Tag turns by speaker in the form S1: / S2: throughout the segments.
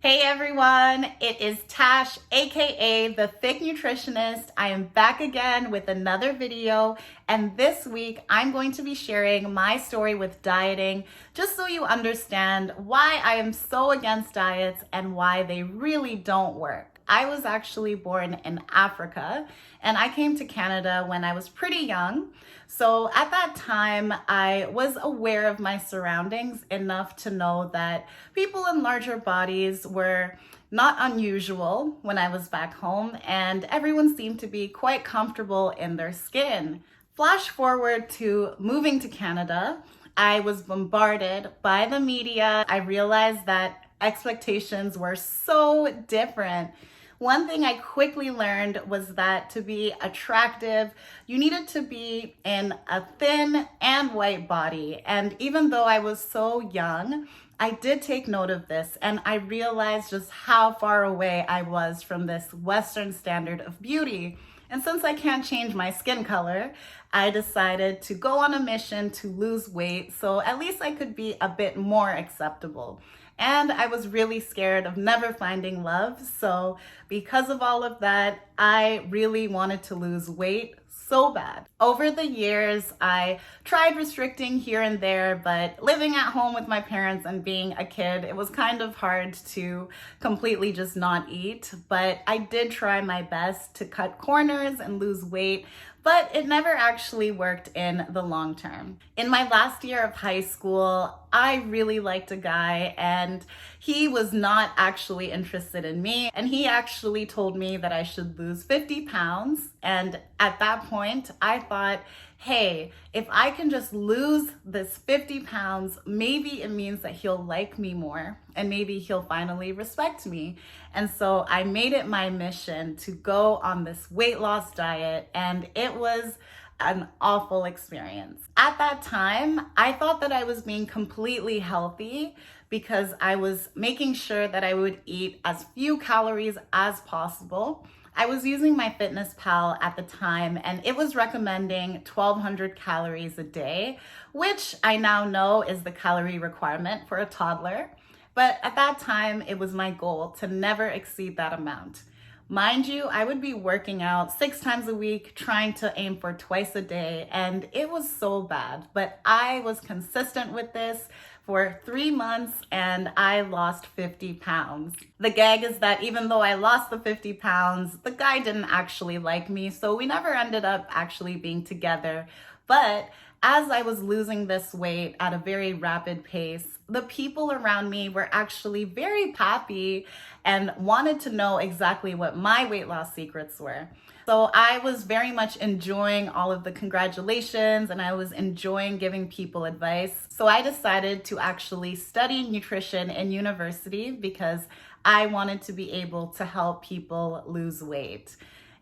S1: Hey everyone, it is Tash, aka The Thick Nutritionist. I am back again with another video, and this week I'm going to be sharing my story with dieting just so you understand why I am so against diets and why they really don't work. I was actually born in Africa and I came to Canada when I was pretty young. So at that time, I was aware of my surroundings enough to know that people in larger bodies were not unusual when I was back home, and everyone seemed to be quite comfortable in their skin. Flash forward to moving to Canada, I was bombarded by the media. I realized that expectations were so different. One thing I quickly learned was that to be attractive, you needed to be in a thin and white body. And even though I was so young, I did take note of this and I realized just how far away I was from this Western standard of beauty. And since I can't change my skin color, I decided to go on a mission to lose weight so at least I could be a bit more acceptable. And I was really scared of never finding love. So because of all of that, I really wanted to lose weight so bad. Over the years, I tried restricting here and there, but living at home with my parents and being a kid, it was kind of hard to completely just not eat. But I did try my best to cut corners and lose weight, but it never actually worked in the long term. In my last year of high school, I really liked a guy and he was not actually interested in me. And he actually told me that I should lose 50 pounds. And at that point, I thought, hey, if I can just lose this 50 pounds, maybe it means that he'll like me more and maybe he'll finally respect me. And so I made it my mission to go on this weight loss diet, and it was an awful experience. At that time, I thought that I was being completely healthy because I was making sure that I would eat as few calories as possible. I was using MyFitnessPal at the time and it was recommending 1,200 calories a day, which I now know is the calorie requirement for a toddler. But at that time, it was my goal to never exceed that amount. Mind you, I would be working out 6 times a week, trying to aim for twice a day, and it was so bad. But I was consistent with this for 3 months and I lost 50 pounds. The gag is that even though I lost the 50 pounds, the guy didn't actually like me, so we never ended up actually being together. But as I was losing this weight at a very rapid pace, the people around me were actually very happy and wanted to know exactly what my weight loss secrets were. So I was very much enjoying all of the congratulations and I was enjoying giving people advice. So I decided to actually study nutrition in university because I wanted to be able to help people lose weight.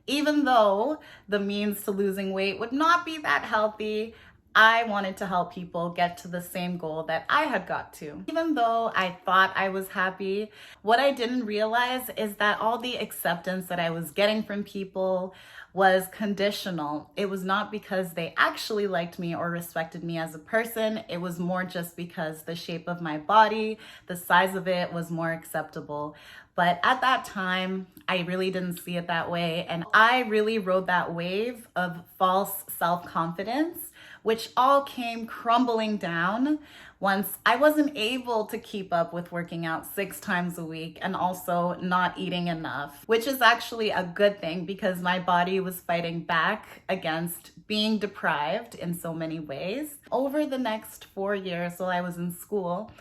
S1: Even though the means to losing weight would not be that healthy, I wanted to help people get to the same goal that I had got to. Even though I thought I was happy, what I didn't realize is that all the acceptance that I was getting from people was conditional. It was not because they actually liked me or respected me as a person. It was more just because the shape of my body, the size of it was more acceptable. But at that time, I really didn't see it that way. And I really rode that wave of false self-confidence, which all came crumbling down once I wasn't able to keep up with working out 6 times a week and also not eating enough, which is actually a good thing because my body was fighting back against being deprived in so many ways. Over the next 4 years while I was in school,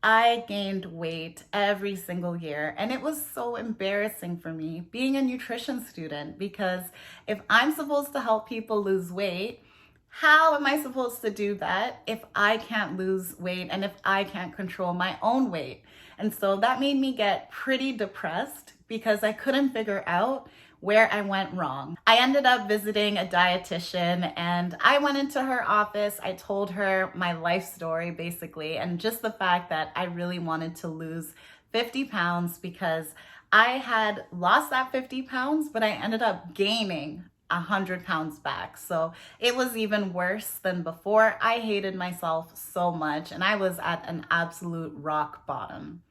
S1: I gained weight every single year, and it was so embarrassing for me being a nutrition student because if I'm supposed to help people lose weight, how am I supposed to do that if I can't lose weight and if I can't control my own weight? And so that made me get pretty depressed because I couldn't figure out where I went wrong. I ended up visiting a dietitian and I went into her office. I told her my life story basically, and just the fact that I really wanted to lose 50 pounds because I had lost that 50 pounds, but I ended up gaining 100 pounds back. So it was even worse than before. I hated myself so much and I was at an absolute rock bottom.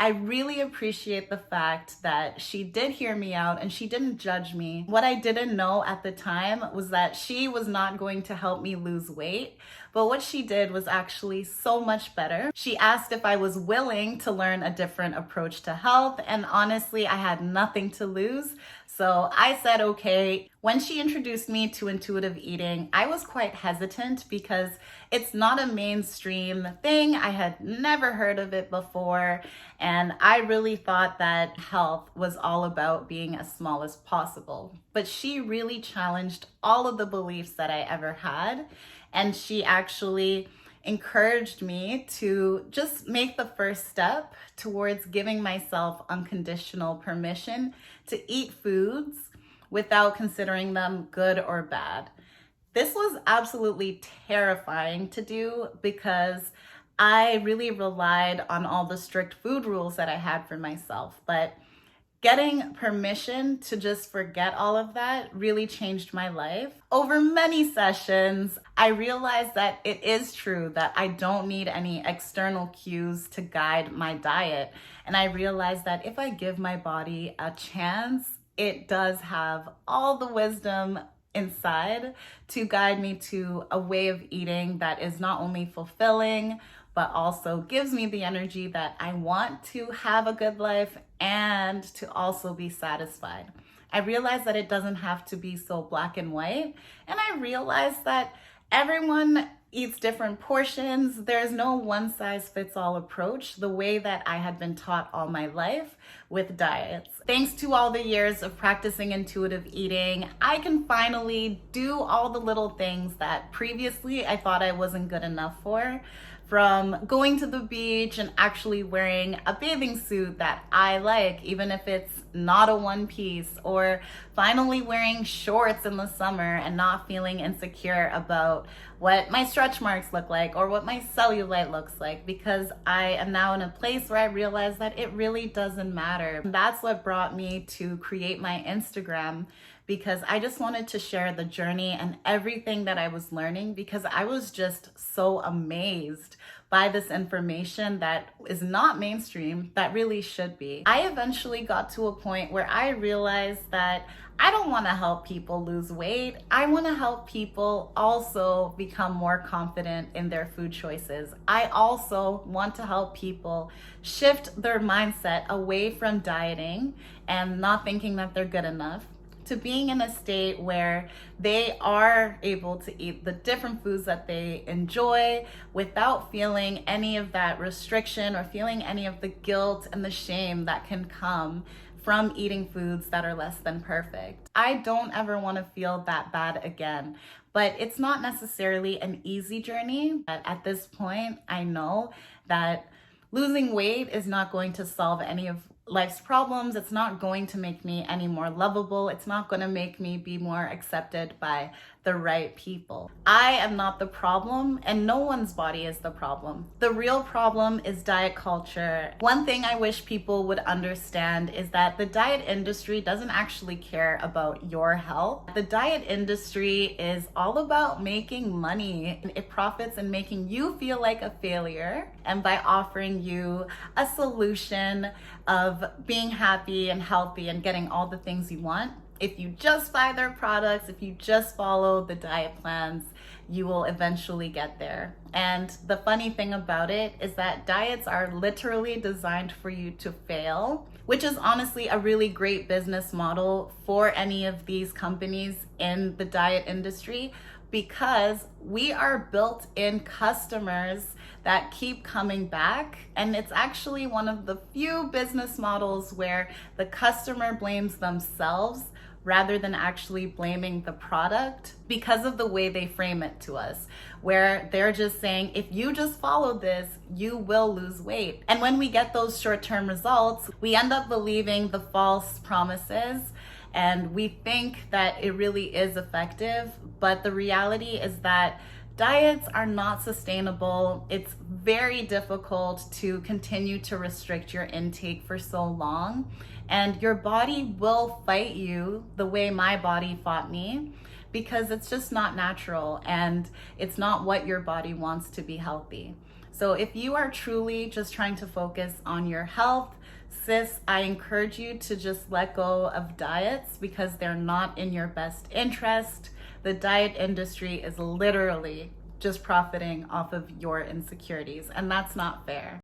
S1: I really appreciate the fact that she did hear me out and she didn't judge me. What I didn't know at the time was that she was not going to help me lose weight, but what she did was actually so much better. She asked if I was willing to learn a different approach to health, and honestly, I had nothing to lose. So I said, okay. When she introduced me to intuitive eating, I was quite hesitant because it's not a mainstream thing. I had never heard of it before. And I really thought that health was all about being as small as possible. But she really challenged all of the beliefs that I ever had. And she actually encouraged me to just make the first step towards giving myself unconditional permission to eat foods without considering them good or bad. This was absolutely terrifying to do because I really relied on all the strict food rules that I had for myself. But getting permission to just forget all of that really changed my life. Over many sessions, I realized that it is true that I don't need any external cues to guide my diet. And I realized that if I give my body a chance, it does have all the wisdom inside to guide me to a way of eating that is not only fulfilling, but also gives me the energy that I want to have a good life and to also be satisfied. I realized that it doesn't have to be so black and white. And I realized that everyone eats different portions. There's no one size fits all approach, the way that I had been taught all my life with diets. Thanks to all the years of practicing intuitive eating, I can finally do all the little things that previously I thought I wasn't good enough for. From going to the beach and actually wearing a bathing suit that I like, even if it's not a one piece, or finally wearing shorts in the summer and not feeling insecure about what my stretch marks look like or what my cellulite looks like, because I am now in a place where I realize that it really doesn't matter. That's what brought me to create my Instagram, because I just wanted to share the journey and everything that I was learning, because I was just so amazed by this information that is not mainstream, that really should be. I eventually got to a point where I realized that I don't want to help people lose weight. I want to help people also become more confident in their food choices. I also want to help people shift their mindset away from dieting and not thinking that they're good enough, to being in a state where they are able to eat the different foods that they enjoy without feeling any of that restriction or feeling any of the guilt and the shame that can come from eating foods that are less than perfect. I don't ever want to feel that bad again, but it's not necessarily an easy journey. But at this point, I know that losing weight is not going to solve any of life's problems. It's not going to make me any more lovable. It's not going to make me be more accepted by the right people. I am not the problem, and no one's body is the problem. The real problem is diet culture. One thing I wish people would understand is that the diet industry doesn't actually care about your health. The diet industry is all about making money. It profits in making you feel like a failure, and by offering you a solution of being happy and healthy and getting all the things you want. If you just buy their products, if you just follow the diet plans, you will eventually get there. And the funny thing about it is that diets are literally designed for you to fail, which is honestly a really great business model for any of these companies in the diet industry, because we are built-in customers that keep coming back. And it's actually one of the few business models where the customer blames themselves rather than actually blaming the product, because of the way they frame it to us, where they're just saying, if you just follow this, you will lose weight. And when we get those short-term results, we end up believing the false promises, and we think that it really is effective. But the reality is that diets are not sustainable. It's very difficult to continue to restrict your intake for so long. And your body will fight you the way my body fought me, because it's just not natural and it's not what your body wants to be healthy. So if you are truly just trying to focus on your health, sis, I encourage you to just let go of diets because they're not in your best interest. The diet industry is literally just profiting off of your insecurities, and that's not fair.